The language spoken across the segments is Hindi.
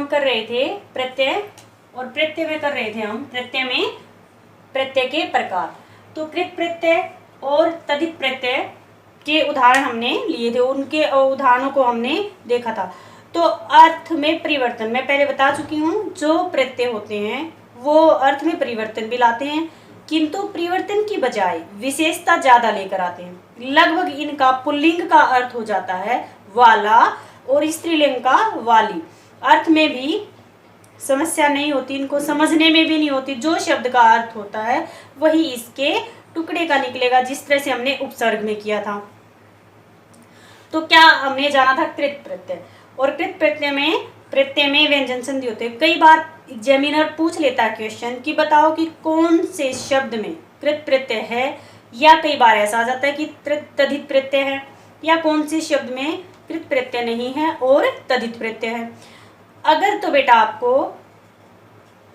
कर रहे थे प्रत्यय, और प्रत्यय में कर रहे थे हम प्रत्यय में प्रत्यय के प्रकार। तो कृत प्रत्यय और तद्धित प्रत्यय के उदाहरण हमने लिए थे, उनके उदाहरणों को हमने देखा था। तो अर्थ में परिवर्तन मैं पहले बता चुकी हूँ, जो प्रत्यय होते हैं वो अर्थ में परिवर्तन भी लाते हैं, किंतु परिवर्तन की बजाय विशेषता ज्यादा लेकर आते हैं। लगभग इनका पुल्लिंग का अर्थ हो जाता है वाला और स्त्रीलिंग का वाली। अर्थ में भी समस्या नहीं होती, इनको समझने में भी नहीं होती। जो शब्द का अर्थ होता है वही इसके टुकड़े का निकलेगा, जिस तरह से हमने उपसर्ग में किया था। तो क्या हमने जाना था कृत प्रत्यय, और कृत प्रत्यय में व्यंजन संधि होते हैं। कई बार एग्जामिनर पूछ लेता है क्वेश्चन कि बताओ कि कौन से शब्द में कृत प्रत्यय है, या कई बार ऐसा आ जाता है कि तद्धित प्रत्यय है, या कौन से शब्द में कृत प्रत्यय नहीं है और तद्धित प्रत्यय है। अगर तो बेटा आपको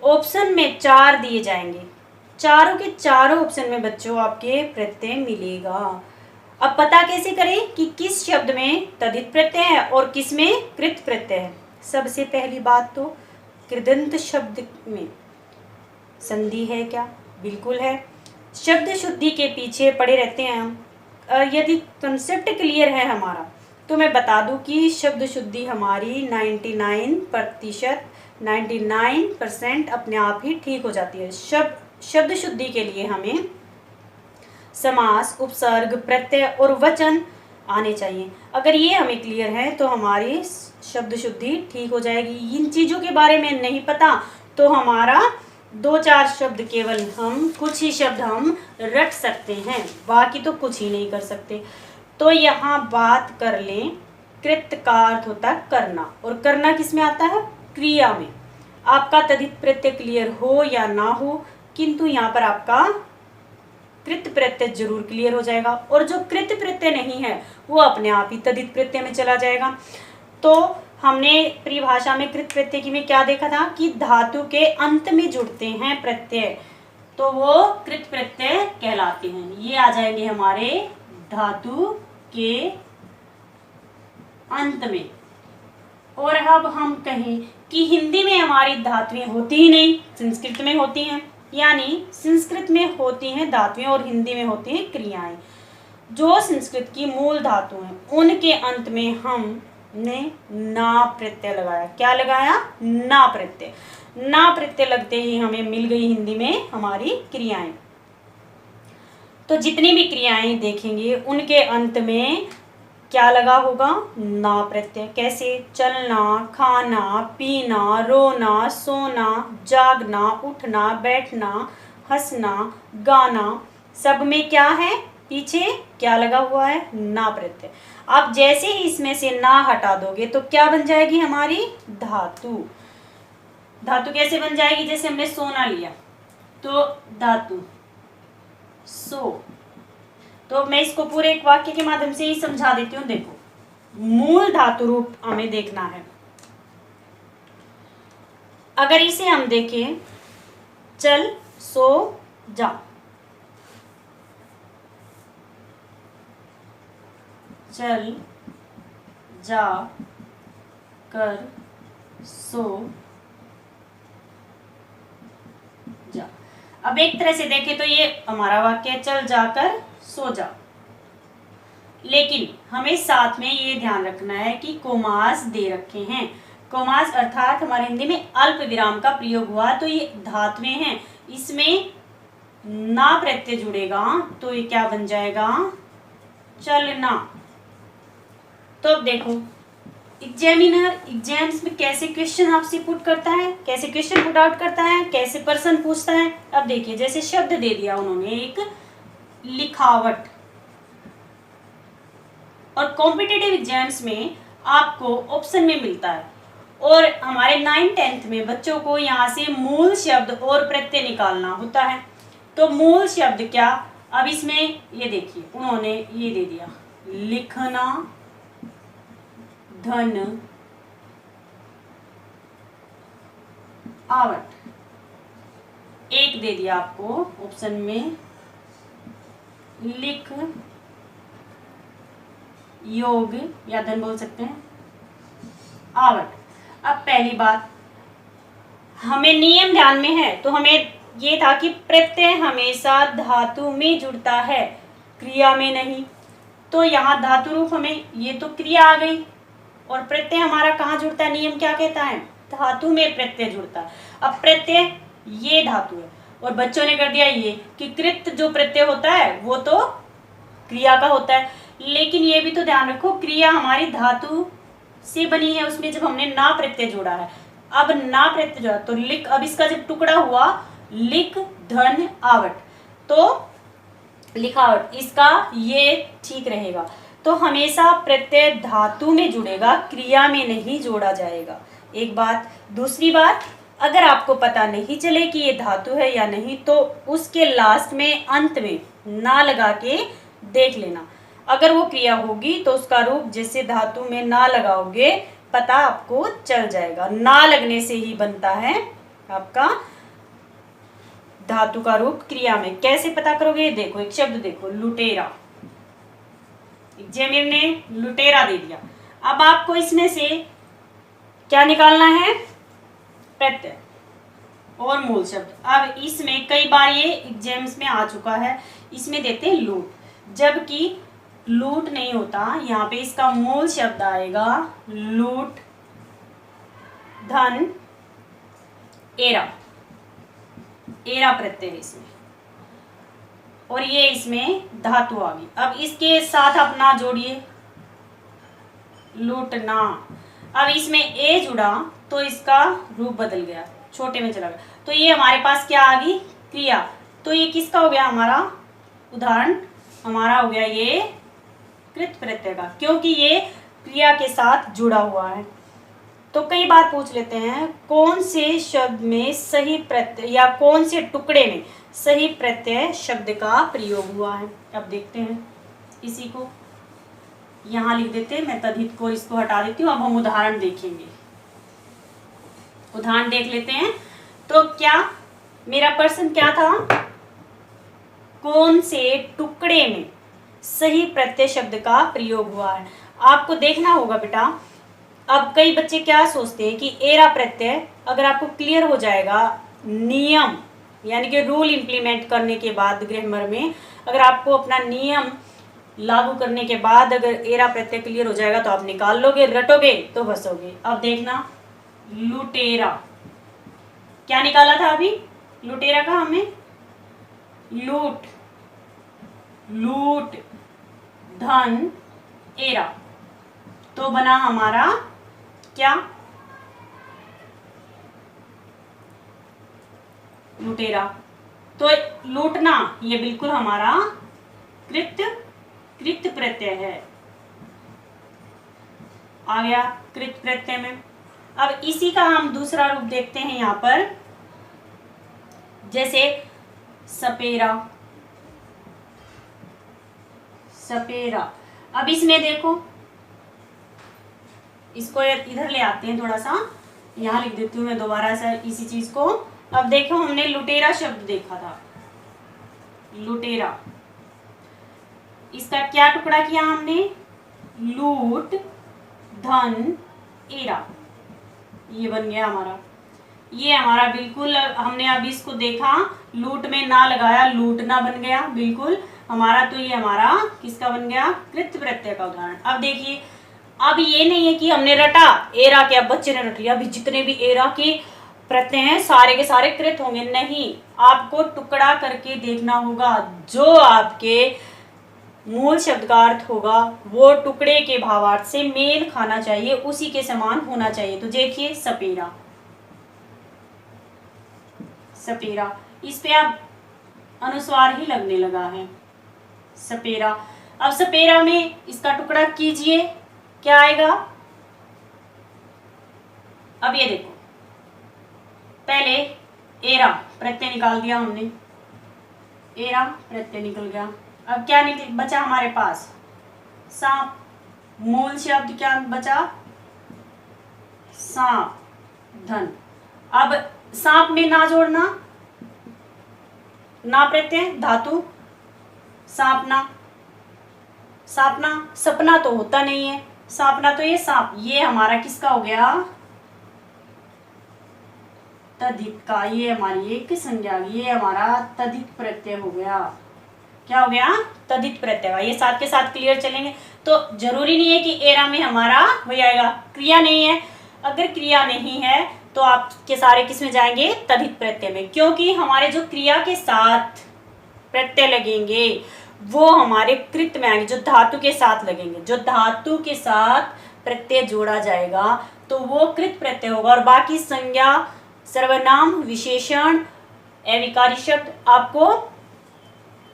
ऑप्शन में 4 दिए जाएंगे, चारों के चारों ऑप्शन में बच्चों आपके प्रत्यय मिलेगा। अब पता कैसे करें कि किस शब्द में तद्धित प्रत्यय है और किस में कृत प्रत्यय है। सबसे पहली बात तो कृदंत शब्द में संधि है क्या? बिल्कुल है। शब्द शुद्धि के पीछे पड़े रहते हैं हम। यदि कंसेप्ट क्लियर है हमारा तो मैं बता दूं कि शब्द शुद्धि हमारी 99% अपने आप ही ठीक हो जाती है। शब्द शुद्धि के लिए हमें समास, उपसर्ग, प्रत्यय और वचन आने चाहिए। अगर ये हमें क्लियर है तो हमारी शब्द शुद्धि ठीक हो जाएगी। इन चीज़ों के बारे में नहीं पता तो हमारा 2-4 शब्द केवल हम कुछ ही शब्द हम रट सकते हैं, बाकी तो कुछ ही नहीं कर सकते। तो यहाँ बात कर लें, कृत का अर्थ होता है करना, और करना किस में आता है? क्रिया में। आपका तद्धित प्रत्यय क्लियर हो या ना हो, किंतु यहाँ पर आपका कृत प्रत्यय जरूर क्लियर हो जाएगा, और जो कृत प्रत्यय नहीं है वो अपने आप ही तद्धित प्रत्यय में चला जाएगा। तो हमने परिभाषा में कृत प्रत्यय की में क्या देखा था कि धातु के अंत में जुड़ते हैं प्रत्यय, तो वो कृत प्रत्यय कहलाते हैं। ये आ जाएंगे हमारे धातु के अंत में। और अब हम कहें कि हिंदी में हमारी धातुएं होती ही नहीं, संस्कृत में होती हैं, यानी संस्कृत में होती हैं धातुएं और हिंदी में होती हैं क्रियाएं। जो संस्कृत की मूल धातु हैं उनके अंत में हमने ना प्रत्यय लगाया। क्या लगाया? ना प्रत्यय। ना प्रत्यय लगते ही हमें मिल गई हिंदी में हमारी क्रियाएं। तो जितनी भी क्रियाएं देखेंगे उनके अंत में क्या लगा होगा? ना प्रत्यय। कैसे? चलना, खाना, पीना, रोना, सोना, जागना, उठना, बैठना, हंसना, गाना, सब में क्या है? पीछे क्या लगा हुआ है? ना प्रत्यय। आप जैसे ही इसमें से ना हटा दोगे तो क्या बन जाएगी हमारी? धातु। धातु कैसे बन जाएगी? जैसे हमने सोना लिया तो धातु सो। तो मैं इसको पूरे एक वाक्य के माध्यम से ही समझा देती हूँ। देखो, मूल धातु रूप हमें देखना है। अगर इसे हम देखें, चल, सो, जा, चल, जा, कर, सो, जा। अब एक तरह से देखें तो ये हमारा वाक्य है, चल, जाकर, सो जा। लेकिन हमें साथ में ये ध्यान रखना है कि कोमास दे रखे हैं। कोमास अर्थात हमारे हिंदी में अल्प विराम का प्रयोग हुआ, तो ये धातुएं हैं, इसमें ना प्रत्यय जुड़ेगा तो ये क्या बन जाएगा? चलना। तो अब देखो, एग्जामिनर एग्जाम्स में कैसे क्वेश्चन आपसे पुट करता है, कैसे क्वेश्चन पुट आउट करता है, कैसे प्रश्न पूछता है। अब देखिए, जैसे शब्द दे दिया उन्होंने एक लिखावट, और कॉम्पिटिटिव एग्जाम्स में आपको ऑप्शन में मिलता है, और हमारे 9th-10th में बच्चों को यहाँ से मूल शब्द और प्रत्यय निकालना होता है। तो मूल शब्द क्या? अब इसमें ये देखिए, उन्होंने ये दे दिया, लिखना, धन, आवट। एक दे दिया आपको ऑप्शन में, लिख, योग या धन बोल सकते हैं, आवट। अब पहली बात, हमें नियम ध्यान में है, तो हमें ये था कि प्रत्यय हमेशा धातु में जुड़ता है, क्रिया में नहीं। तो यहाँ धातु रूप हमें, ये तो क्रिया आ गई, और प्रत्यय हमारा कहाँ जुड़ता है, नियम क्या कहता है, धातु में प्रत्यय जुड़ता है। अब प्रत्यय ये धातु है, और बच्चों ने कर दिया ये कि कृत जो प्रत्यय होता है वो तो क्रिया का होता है, लेकिन ये भी तो ध्यान रखो क्रिया हमारी धातु से बनी है, उसमें जब हमने ना प्रत्यय जोड़ा है। अब ना प्रत्यय जोड़ा तो लिख, अब इसका जब टुकड़ा हुआ लिख धन आवट, तो लिखावट, इसका ये ठीक रहेगा। तो हमेशा प्रत्यय धातु में जुड़ेगा, क्रिया में नहीं जोड़ा जाएगा, एक बात। दूसरी बात, अगर आपको पता नहीं चले कि ये धातु है या नहीं, तो उसके लास्ट में अंत में ना लगा के देख लेना, अगर वो क्रिया होगी तो उसका रूप जैसे धातु में ना लगाओगे पता आपको चल जाएगा। ना लगने से ही बनता है आपका धातु का रूप क्रिया में। कैसे पता करोगे, देखो एक शब्द देखो, लुटेरा, जमीर ने लुटेरा दे दिया। अब आपको इसमें से क्या निकालना है, प्रत्यय और मूल शब्द। अब इसमें कई बार ये एग्जाम्स में आ चुका है, इसमें देते हैं लूट, जबकि लूट नहीं होता, यहाँ पे इसका मूल शब्द आएगा लूट धन एरा, एरा प्रत्यय है इसमें, और ये इसमें धातु आ गई। अब इसके साथ अपना जोड़िए, लूटना। अब इसमें ए जुड़ा तो इसका रूप बदल गया, छोटे में चला गया, तो ये हमारे पास क्या आ गई, क्रिया। तो ये किसका हो गया, हमारा उदाहरण हमारा हो गया ये कृत प्रत्यय का, क्योंकि ये क्रिया के साथ जुड़ा हुआ है। तो कई बार पूछ लेते हैं कौन से शब्द में सही प्रत्यय या कौन से टुकड़े में सही प्रत्यय शब्द का प्रयोग हुआ है। अब देखते हैं, इसी को यहाँ लिख देते हैं, मैं तद्धित को इसको हटा देती हूँ। अब हम उदाहरण देखेंगे, उदाहरण देख लेते हैं। तो क्या मेरा प्रश्न क्या था, कौन से टुकड़े में सही प्रत्यय शब्द का प्रयोग हुआ है, आपको देखना होगा बेटा। अब कई बच्चे क्या सोचते हैं कि एरा प्रत्यय अगर आपको क्लियर हो जाएगा, नियम यानी कि रूल इंप्लीमेंट करने के बाद ग्रामर में, अगर आपको अपना नियम लागू करने के बाद अगर एरा प्रत्यय क्लियर हो जाएगा तो आप निकाल लोगे, रटोगे तो बसोगे। अब देखना, लुटेरा क्या निकाला था अभी, लुटेरा का हमने लूट, लूट धन एरा, तो बना हमारा क्या, लुटेरा। तो लूटना ये बिल्कुल हमारा कृत प्रत्यय है, आ गया कृत प्रत्यय में। अब इसी का हम दूसरा रूप देखते हैं यहाँ पर, जैसे सपेरा, सपेरा। अब इसमें देखो, इसको इधर ले आते हैं थोड़ा सा, यहाँ लिख देती हूँ मैं दोबारा से इसी चीज को। अब देखो हमने लुटेरा शब्द देखा था, लुटेरा, इसका क्या टुकड़ा किया हमने, लूट धन एरा, ये बन गया हमारा, ये हमारा बिल्कुल हमने अभी इसको देखा, लूट में ना लगाया, लूटना बन गया बिल्कुल हमारा। तो ये हमारा किसका बन गया, कृत प्रत्यय का उदाहरण। अब देखिए, अब ये नहीं है कि हमने रटा एरा के, अब बच्चे ने रट लिया, अभी जितने भी एरा के प्रत्यय हैं सारे के सारे कृत होंगे, नहीं, आपको टुकड़ा करके देखना होगा, जो आपके मूल शब्द का अर्थ होगा वो टुकड़े के भावार्थ से मेल खाना चाहिए, उसी के समान होना चाहिए। तो देखिए सपेरा, सपेरा, इस पे आप अनुस्वार ही लगने लगा है, सपेरा। अब सपेरा में इसका टुकड़ा कीजिए, क्या आएगा, अब ये देखो, पहले एरा प्रत्यय निकाल दिया हमने, एरा प्रत्यय निकल गया। अब क्या निकल बचा हमारे पास, सांप, मूल शब्द क्या बचा, सांप धन। अब सांप में ना जोड़ना, ना प्रत्यय धातु, सांपना, सांपना, सपना तो होता नहीं है, सांपना तो ये सांप, ये हमारा किसका हो गया, तद्धित का, ये हमारी एक संज्ञा, ये हमारा तद्धित प्रत्यय हो गया। क्या हो गया? तद्धित प्रत्यय। ये साथ के साथ क्लियर चलेंगे। तो जरूरी नहीं है कि एरा में हमारा वही आएगा, क्रिया नहीं है। अगर क्रिया नहीं है तो आपके सारे किस में जाएंगे? तद्धित प्रत्यय में, क्योंकि हमारे जो क्रिया के साथ प्रत्यय लगेंगे वो हमारे कृत में आएंगे, जो धातु के साथ लगेंगे। जो धातु के साथ प्रत्यय जोड़ा जाएगा तो वो कृत प्रत्यय होगा। और बाकी संज्ञा, सर्वनाम, विशेषण, अविकारी शब्द आपको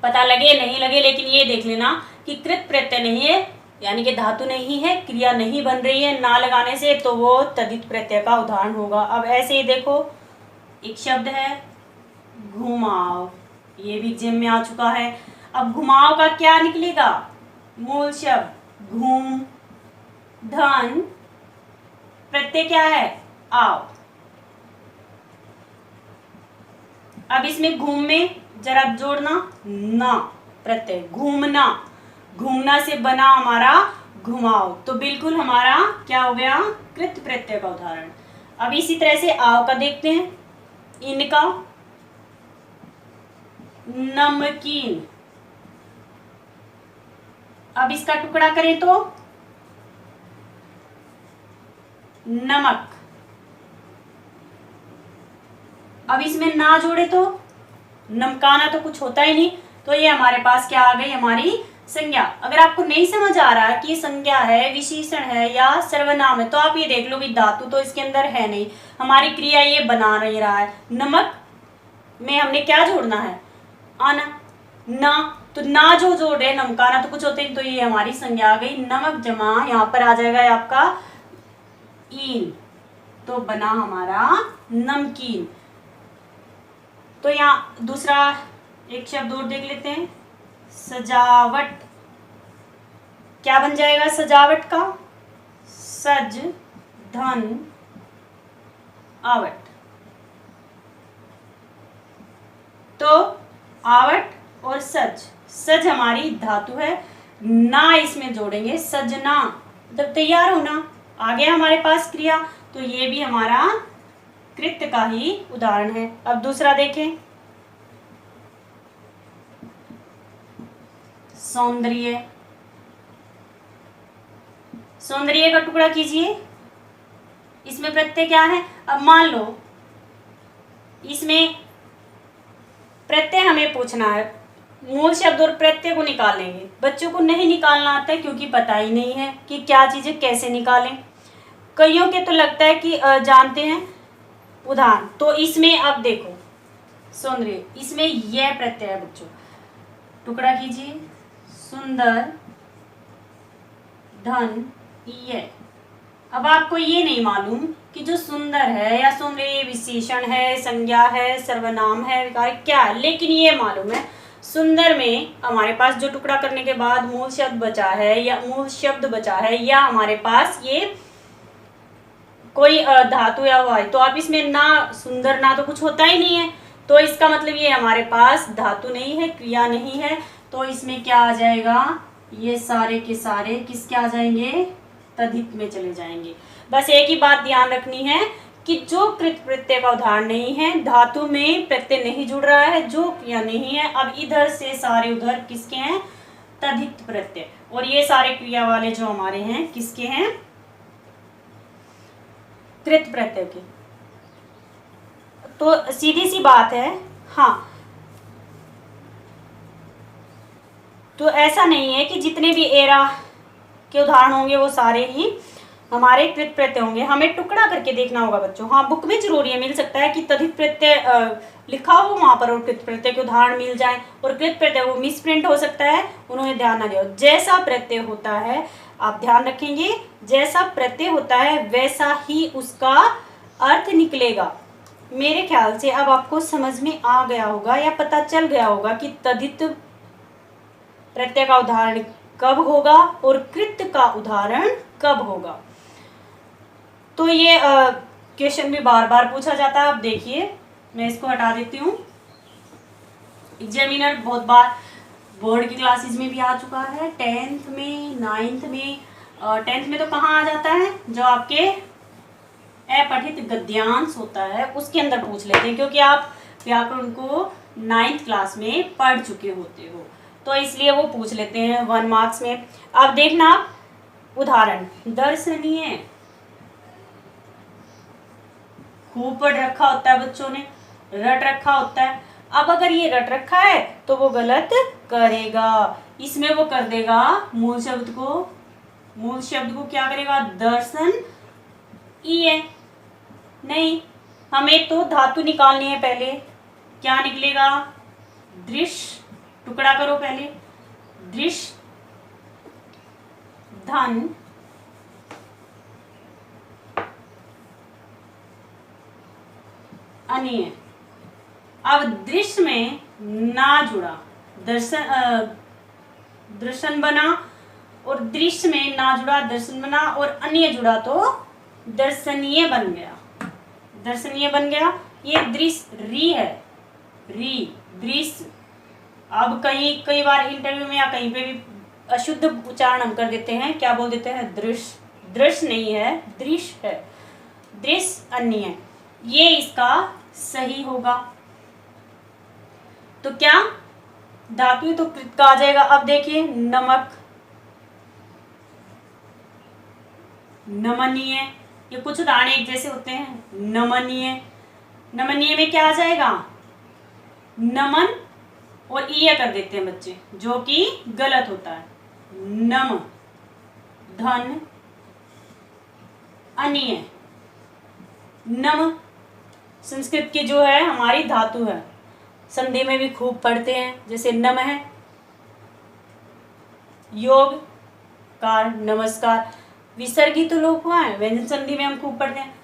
पता लगे नहीं लगे, लेकिन ये देख लेना कि कृत प्रत्यय नहीं है, यानी कि धातु नहीं है, क्रिया नहीं बन रही है ना लगाने से, तो वो तद्धित प्रत्यय का उदाहरण होगा। अब ऐसे ही देखो, एक शब्द है घुमाव, ये भी एग्जाम में आ चुका है। अब घुमाव का क्या निकलेगा? मूल शब्द घूम, धन, प्रत्यय क्या है? आव। अब इसमें घूम में जरा जोड़ना ना प्रत्यय, घूमना, घूमना से बना हमारा घुमाव, तो बिल्कुल हमारा क्या हो गया? कृत प्रत्यय का उदाहरण। अब इसी तरह से आव का देखते हैं, इनका नमकीन। अब इसका टुकड़ा करें तो नमक। अब इसमें ना जोड़े तो नमकाना, तो कुछ होता ही नहीं, तो ये हमारे पास क्या आ गई? हमारी संज्ञा। अगर आपको नहीं समझ आ रहा है कि संज्ञा है, विशेषण है या सर्वनाम है, तो आप ये देख लो भी धातु तो इसके अंदर है नहीं, हमारी क्रिया ये बना नहीं रहा है। नमक में हमने क्या जोड़ना है? आना, ना, तो ना जो जोड़ रहे, नमकाना तो कुछ होते हैं, तो ये हमारी संज्ञा आ गई। नमक जमा यहाँ पर आ जाएगा आपका ईन, तो बना हमारा नमकीन। तो यहाँ दूसरा एक शब्द और देख लेते हैं, सजावट। क्या बन जाएगा सजावट का? सज, धन, आवट। तो आवट और सज, सज हमारी धातु है, ना इसमें जोड़ेंगे, सजना, मतलब तैयार होना, आ गया हमारे पास क्रिया, तो ये भी हमारा कृत्य का ही उदाहरण है। अब दूसरा देखें, सौंदर्य। सौंदर्य का टुकड़ा कीजिए, इसमें प्रत्यय क्या है? अब मान लो इसमें प्रत्यय हमें पूछना है, मूल शब्द और प्रत्यय को निकालेंगे। बच्चों को नहीं निकालना आता है क्योंकि पता ही नहीं है कि क्या चीजें कैसे निकालें। कईयों के तो लगता है कि जानते हैं उदाहरण। तो इसमें अब देखो सौंदर्य, इसमें यह प्रत्यय है बच्चों, टुकड़ा कीजिए, सुंदर, धन, ये। अब आपको ये नहीं मालूम कि जो सुंदर है या सौंदर्य विशेषण है, संज्ञा है, सर्वनाम है, विकार क्या है, लेकिन ये मालूम है सुंदर में हमारे पास जो टुकड़ा करने के बाद मूल शब्द बचा है या मूल शब्द बचा है, या हमारे पास ये कोई धातु या वाय, तो आप इसमें ना सुंदर ना तो कुछ होता ही नहीं है, तो इसका मतलब ये हमारे पास धातु नहीं है, क्रिया नहीं है, तो इसमें क्या आ जाएगा? ये सारे के सारे किसके आ जाएंगे? तद्धित में चले जाएंगे। बस एक ही बात ध्यान रखनी है कि जो कृत प्रत्यय का उदाहरण नहीं है, धातु में प्रत्यय नहीं जुड़ रहा है, जो क्रिया नहीं है, अब इधर से सारे उधर किसके हैं? तद्धित प्रत्यय। और ये सारे क्रिया वाले जो हमारे हैं किसके हैं? कृत प्रत्यय के। तो सीधी सी बात है, हाँ, तो ऐसा नहीं है कि जितने भी एरा के उदाहरण होंगे वो सारे ही हमारे कृत प्रत्यय होंगे। हमें टुकड़ा करके देखना होगा बच्चों। हाँ, बुक में जरूरी है, मिल सकता है कि तद्धित प्रत्यय लिखा हो वहां पर और कृत प्रत्यय के उदाहरण मिल जाए, और कृत प्रत्यय वो मिस प्रिंट हो सकता है, उन्होंने ध्यान ना दिया। जैसा प्रत्यय होता है आप ध्यान रखेंगे, जैसा प्रत्यय होता है वैसा ही उसका अर्थ निकलेगा। मेरे ख्याल से अब आपको समझ में आ गया होगा या पता चल गया होगा कि तद्धित प्रत्यय का उदाहरण कब होगा और कृत का उदाहरण कब होगा। तो ये क्वेश्चन भी बार बार पूछा जाता है। अब देखिए, मैं इसको हटा देती हूँ। एग्जामिनर बहुत बार बोर्ड की क्लासेस में भी आ चुका है, 10th में, 9th में। 10th में तो कहाँ आ जाता है? जो आपके अपठित गद्यांश होता है उसके अंदर पूछ लेते हैं, क्योंकि आप व्याकरण को 9th क्लास में पढ़ चुके होते हो, तो इसलिए वो पूछ लेते हैं 1 मार्क्स में। अब देखना उदाहरण, दर्शनीय खूब पढ़ रखा होता है बच्चों ने, रट रखा होता है। अब अगर ये रट रखा है तो वो गलत करेगा, इसमें वो कर देगा मूल शब्द को क्या करेगा, दर्शन है। नहीं, हमें तो धातु निकालनी है पहले, क्या निकलेगा, दृश्य, टुकड़ा करो पहले, दृश्य धन अन्य। अब दृश्य में ना जुड़ा, दर्शन बना, और दृश्य में ना जुड़ा दर्शन बना, और अन्य जुड़ा तो दर्शनीय बन गया। ये दृश्य री है, दृश्य। अब कई बार इंटरव्यू में या कहीं पे भी अशुद्ध उच्चारण हम कर देते हैं, क्या बोल देते हैं, दृश्य नहीं है, दृश्य है, दृश्य अन्य, ये इसका सही होगा। तो क्या धातु तो कृत का आ जाएगा। अब देखिए नमक, नमनीय, ये कुछ उदाहरण एक जैसे होते हैं। नमनीय में क्या आ जाएगा, नमन और ईय कर देते हैं बच्चे, जो कि गलत होता है। नम धन अन्य, नम संस्कृत की जो है हमारी धातु है, संधि में भी खूब पढ़ते हैं, जैसे नम है, योग कार, नमस्कार, विसर्गित तो लोग हुआ है, व्यंजन संधि में हम खूब पढ़ते हैं,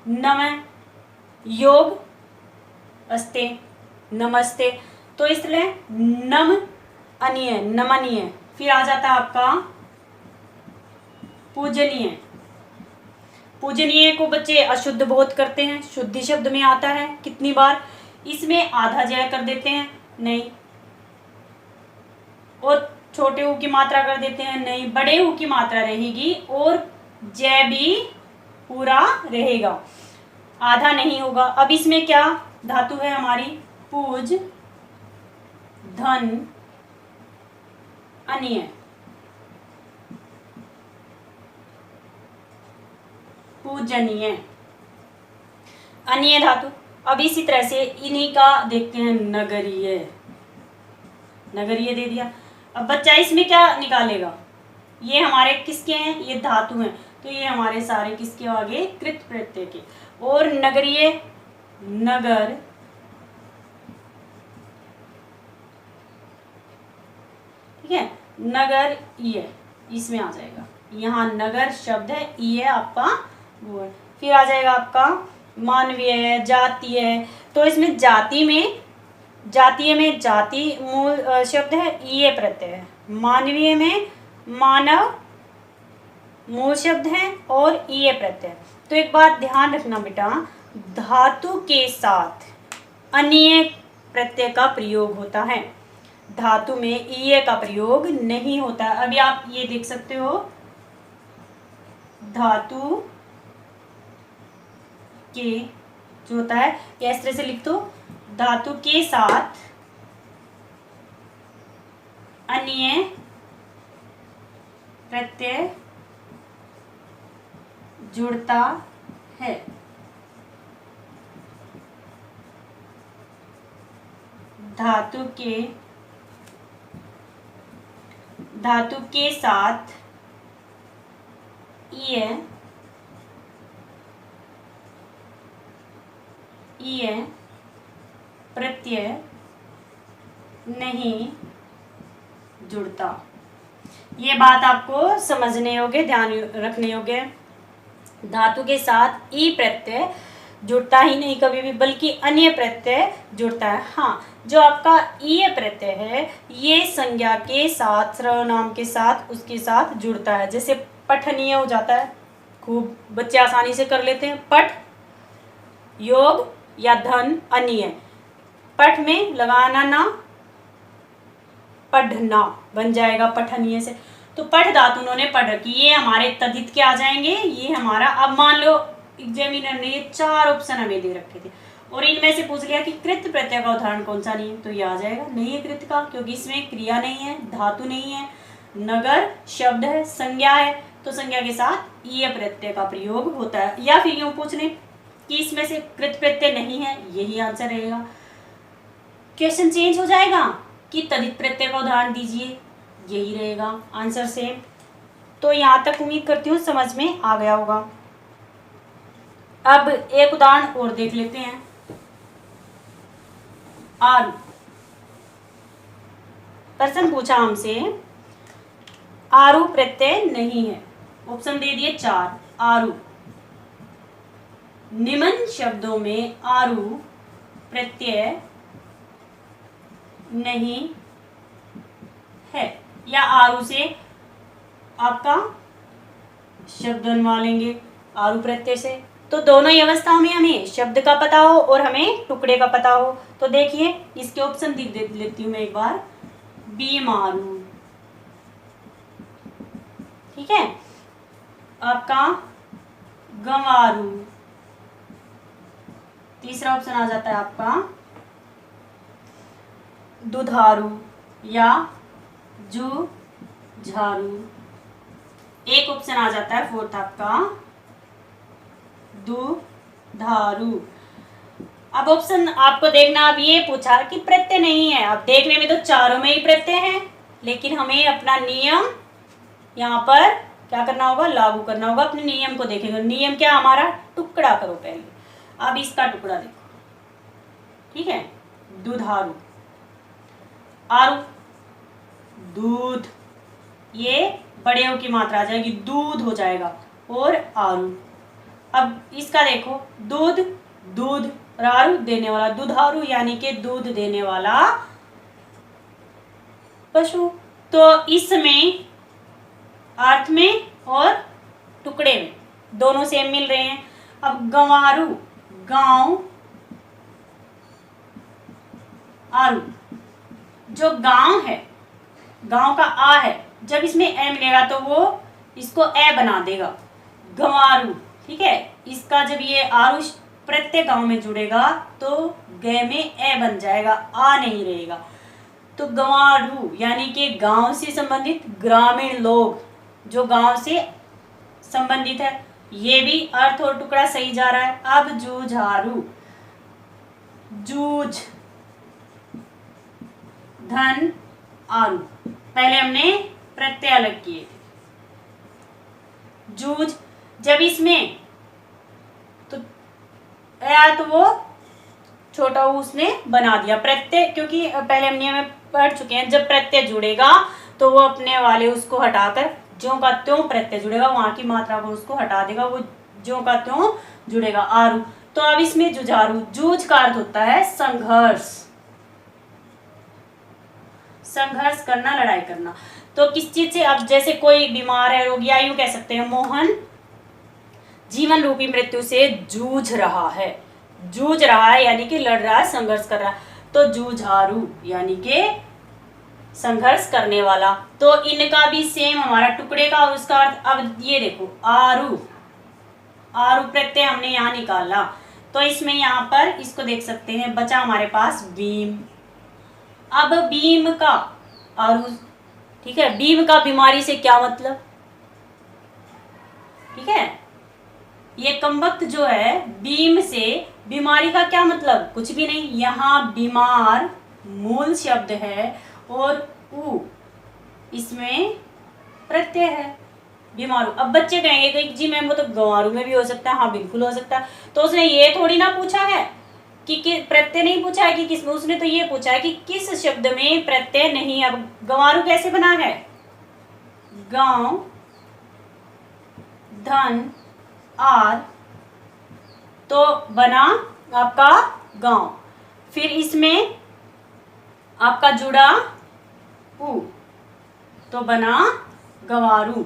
नम है, योग अस्ते, नमस्ते। तो इसलिए नम अन्य, नमनीय। फिर आ जाता है आपका पूजनीय। पूजनीय को बच्चे अशुद्ध बहुत करते हैं, शुद्धि शब्द में आता है कितनी बार, इसमें आधा जय कर देते हैं, नहीं, और छोटे ऊ की मात्रा कर देते हैं, नहीं, बड़े ऊ की मात्रा रहेगी और जय भी पूरा रहेगा, आधा नहीं होगा। अब इसमें क्या धातु है हमारी, पूज धन अन्य, पूजनीय, अन्य धातु। अब इसी तरह से इन्हीं का देखते हैं, नगरीय, दे दिया। अब बच्चा इसमें क्या निकालेगा, ये हमारे किसके हैं, ये धातु हैं, तो ये हमारे सारे किसके आगे, कृत प्रत्यय के। और नगरीय, नगर, ठीक है, नगर ईय इसमें आ जाएगा, यहाँ नगर शब्द है, ईय आपका वो है। फिर आ जाएगा आपका मानवीय, जातीय। तो इसमें जातीय में जाति मूल शब्द है, ईय प्रत्यय है। मानवीय में मानव मूल शब्द है और ईय प्रत्यय। तो एक बात ध्यान रखना बेटा, धातु के साथ अन्य प्रत्यय का प्रयोग होता है, धातु में ईय का प्रयोग नहीं होता। अभी आप ये देख सकते हो, धातु के जो होता है, या इस तरह से लिख दो, धातु के साथ अन्य प्रत्यय जुड़ता है। धातु के साथ ईय प्रत्यय नहीं जुड़ता। ये बात आपको समझने योग्य, ध्यान रखने योग्य। धातु के साथ ई प्रत्यय जुड़ता ही नहीं कभी भी, बल्कि अन्य प्रत्यय जुड़ता है। हाँ, जो आपका ईय प्रत्यय है ये संज्ञा के साथ, सर्वनाम के साथ, उसके साथ जुड़ता है। जैसे पठनीय हो जाता है, खूब बच्चे आसानी से कर लेते हैं, पठ, योग या धन अन्य, पठ में लगाना ना, पढ़ना बन जाएगा पठनीय से। तो पठ धातु उन्होंने पढ़ रखी, ये हमारे तद्धित के आ जाएंगे, ये हमारा। अब मान लो एग्जामिनर ने ये 4 ऑप्शन हमें दे रखे थे और इनमें से पूछ लिया कि कृत प्रत्यय का उदाहरण कौन सा नहीं है, तो ये आ जाएगा नहीं है कृत का, क्योंकि इसमें क्रिया नहीं है, धातु नहीं है, नगर शब्द है, संज्ञा है, तो संज्ञा के साथ ये प्रत्यय का प्रयोग होता है। या फिर यूं पूछ लें कि इसमें से कृत प्रत्यय नहीं है, यही आंसर रहेगा। क्वेश्चन चेंज हो जाएगा कि तदित प्रत्यय का उदाहरण दीजिए, यही रहेगा आंसर सेम। तो यहाँ तक उम्मीद करती हूँ समझ में आ गया होगा। अब एक उदाहरण और देख लेते हैं। आरु, प्रश्न पूछा हमसे आरु प्रत्यय नहीं है, ऑप्शन दे दिए 4। आरु, निम्न शब्दों में आरु प्रत्यय नहीं है, या आरु से आपका शब्द बनवा लेंगे आरु प्रत्यय से। तो दोनों ही अवस्थाओं में हमें शब्द का पता हो और हमें टुकड़े का पता हो। तो देखिए इसके ऑप्शन दे लेती हूँ मैं एक बार। बीमारू, ठीक है, आपका गंवारू, तीसरा ऑप्शन आ जाता है आपका दुधारू या जुझारू, एक ऑप्शन आ जाता है फोर्थ आपका दुधारू। अब ऑप्शन आपको देखना, अब ये पूछा कि प्रत्यय नहीं है, अब देखने में तो चारों में ही प्रत्यय है, लेकिन हमें अपना नियम यहाँ पर क्या करना होगा, लागू करना होगा। अपने नियम को देखेंगे, नियम क्या हमारा, टुकड़ा करो पहले। अब इसका टुकड़ा देखो, ठीक है, दुधारू, आरु दूध, ये बड़े हो की मात्रा आ जाएगी, दूध हो जाएगा, और आरु। अब इसका देखो, दूध दूध, आरु देने वाला, दुधारू यानी कि दूध देने वाला पशु। तो इसमें अर्थ में और टुकड़े में दोनों सेम मिल रहे हैं। अब गंवारू, गांव, आरु, जो गांव है, गांव का आ है, जब इसमें ए मिलेगा तो वो इसको ए बना देगा, गंवारू, ठीक है। इसका जब ये आरु प्रत्यय गांव में जुड़ेगा तो ग में ए बन जाएगा, आ नहीं रहेगा। तो गंवारू यानी कि गांव से संबंधित, ग्रामीण लोग, जो गांव से संबंधित है, ये भी अर्थ और टुकड़ा सही जा रहा है। अब जुझारू, जूझ, धन, आरु, पहले हमने प्रत्यय अलग किए थे। जूझ, जब इसमें तो या तो वो छोटा उसने बना दिया प्रत्यय, क्योंकि पहले हमने में पढ़ चुके हैं, जब प्रत्यय जुड़ेगा तो वो अपने वाले उसको हटाकर ज्यों का त्यों प्रत्यय जुड़ेगा, वहां की मात्रा को उसको हटा देगा, वो ज्यों का त्यों जुड़ेगा, आरु। तो अब इसमें जुझारू, जूझ का अर्थ होता है संघर्ष, संघर्ष करना, लड़ाई करना। तो किस चीज से, अब जैसे कोई बीमार है, रोगी, या यूं कह सकते हैं मोहन जीवन रूपी मृत्यु से जूझ रहा है, जूझ रहा है यानी कि लड़ रहा है, संघर्ष कर रहा है। तो जुझारू यानी कि संघर्ष करने वाला। तो इनका भी सेम हमारा टुकड़े का और उसका अर्थ। अब ये देखो, आरु, आरु प्रत्यय हमने यहाँ निकाला, तो इसमें यहाँ पर इसको देख सकते हैं, बचा हमारे पास भीम। अब भीम का आरु, ठीक है, भीम का बीमारी से क्या मतलब, ठीक है, ये कमबख्त जो है, भीम से बीमारी का क्या मतलब, कुछ भी नहीं। यहाँ बीमार मूल शब्द है और उ इसमें प्रत्यय है, बीमारू। अब बच्चे कहेंगे कि जी मैम वो तो गंवारू में भी हो सकता है, हाँ बिल्कुल हो सकता है। तो उसने ये थोड़ी ना पूछा है कि प्रत्यय नहीं पूछा है कि किस में, उसने तो ये पूछा है कि किस शब्द में प्रत्यय नहीं। अब गंवारू कैसे बना है, गांव, धन, आर, तो बना आपका गांव, फिर इसमें आपका जुड़ा उ, तो बना गंवारू।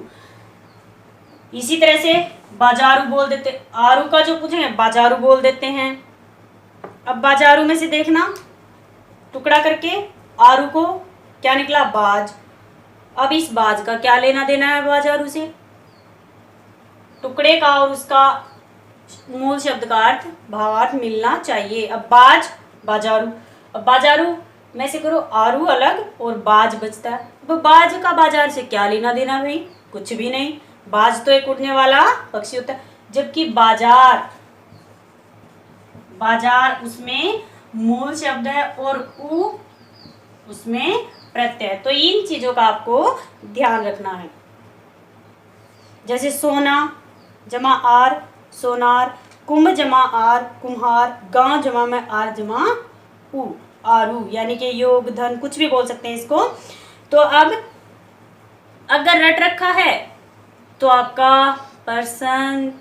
इसी तरह से बाजारू बोल देते, आरू का जो पूछे बाजारू बोल देते हैं। अब बाजारू में से देखना, टुकड़ा करके आरू को क्या निकला, बाज। अब इस बाज का क्या लेना देना है बाजारू से, टुकड़े का और उसका मूल शब्द का अर्थ भावार्थ मिलना चाहिए। अब बाज, बाजारू। अब बाजारू में से करो आरू अलग और बाज बचता है। अब बाज का बाजार से क्या लेना देना भाई, कुछ भी नहीं। बाज तो एक उड़ने वाला पक्षी होता है, जबकि बाजार, बाजार उसमें मूल शब्द है और उ उसमें प्रत्यय। तो इन चीजों का आपको ध्यान रखना है। जैसे सोना जमा आर सोनार, कुंभ जमा आर कुम्हार, गांव जमा में आर जमा उ आरू, यानी कि योग धन कुछ भी बोल सकते हैं इसको। तो अब अगर रट रखा है तो आपका पर्सन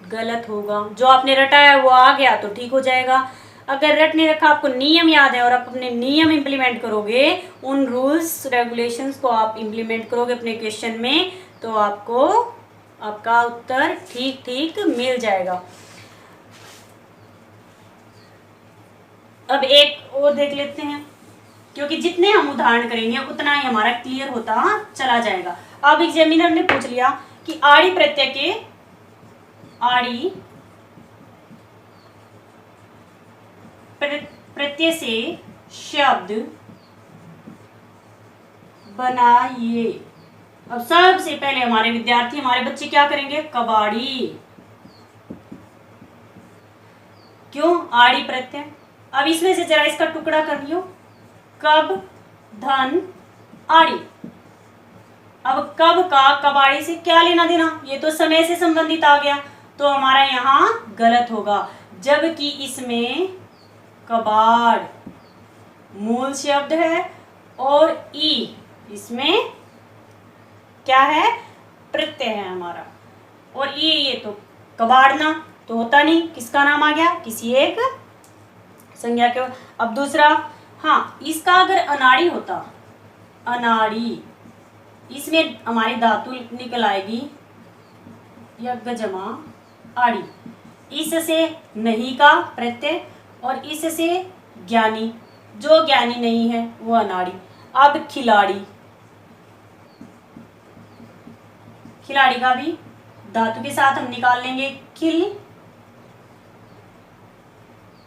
गलत होगा। जो आपने रटा है वो आ गया तो ठीक हो जाएगा। अगर रट नहीं रखा, आपको नियम याद है और आप अपने नियम इंप्लीमेंट करोगे, उन रूल्स रेगुलेशंस को आप इंप्लीमेंट करोगे अपने क्वेश्चन में, तो आपको आपका उत्तर ठीक ठीक मिल जाएगा। अब एक और देख लेते हैं, क्योंकि जितने हम उदाहरण करेंगे उतना ही हमारा क्लियर होता चला जाएगा। अब एग्जामिनर ने पूछ लिया कि आड़ी प्रत्यय के, आड़ी प्रत्यय से शब्द बनाइए। अब सबसे पहले हमारे विद्यार्थी, हमारे बच्चे क्या करेंगे, कबाड़ी। क्यों, आड़ी प्रत्यय। अब इसमें से जरा इसका टुकड़ा कर लियो, कब धन आड़ी। अब कब का कबाड़ी से क्या लेना देना, ये तो समय से संबंधित आ गया, तो हमारा यहाँ गलत होगा। जबकि इसमें कबाड़ मूल शब्द है और ई इसमें क्या है, प्रत्यय है हमारा। और ये तो कबाड़ना तो होता नहीं, किसका नाम आ गया, किसी एक संज्ञा के। अब दूसरा, हाँ, इसका अगर अनाड़ी होता, अनाड़ी, इसमें हमारी धातु निकल आएगी यज्ञ जमा आड़ी। इससे नहीं का प्रत्यय और इससे ज्ञानी, जो ज्ञानी नहीं है वो अनाड़ी। अब खिलाड़ी, खिलाड़ी का भी धातु के साथ हम निकाल लेंगे, खिल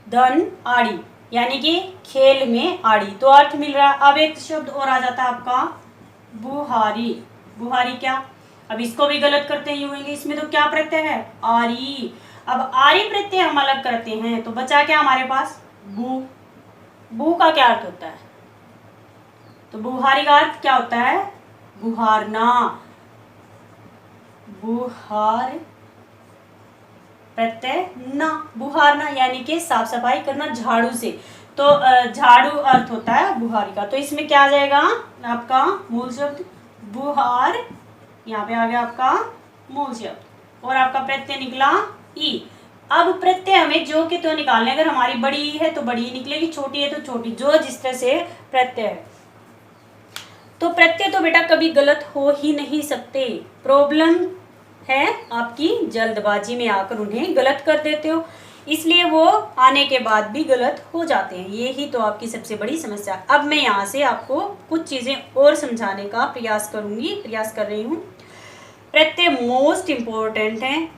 धन आड़ी, यानी कि खेल में आड़ी, तो अर्थ मिल रहा है। अब एक शब्द और आ जाता है आपका बुहारी। बुहारी क्या, अब इसको भी गलत करते ही होंगे, इसमें तो क्या प्रत्यय है, आरी। अब आरी प्रत्यय हम अलग करते हैं तो बचा क्या हमारे पास, बू। बू का क्या अर्थ होता है, तो बुहारी का अर्थ क्या होता है, बुहारना। बुहार प्रत्यय ना, बुहारना यानी कि साफ सफाई करना झाड़ू से, तो झाड़ू अर्थ होता है बुहारी का। तो इसमें क्या आ जाएगा आपका मूल शब्द बुहार, यहाँ पे आ गया आपका मूल शब्द और आपका प्रत्यय निकला ई। अब प्रत्यय हमें जो के तो निकालने, अगर हमारी बड़ी है तो बड़ी निकलेगी, छोटी है तो छोटी, जो जिस तरह से प्रत्यय है। तो प्रत्यय तो बेटा कभी गलत हो ही नहीं सकते। प्रॉब्लम है आपकी जल्दबाजी में आकर उन्हें गलत कर देते हो, इसलिए वो आने के बाद भी गलत हो जाते हैं। ये ही तो आपकी सबसे बड़ी समस्या। अब मैं यहाँ से आपको कुछ चीज़ें और समझाने का प्रयास कर रही हूँ। प्रत्यय मोस्ट इम्पोर्टेंट है,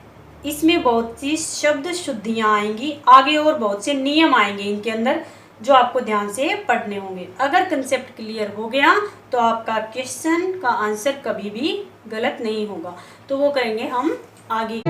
इसमें बहुत सी शब्द शुद्धियाँ आएंगी, आगे और बहुत से नियम आएंगे इनके अंदर, जो आपको ध्यान से पढ़ने होंगे। अगर कंसेप्ट क्लियर हो गया तो आपका क्वेश्चन का आंसर कभी भी गलत नहीं होगा। तो वो करेंगे हम आगे।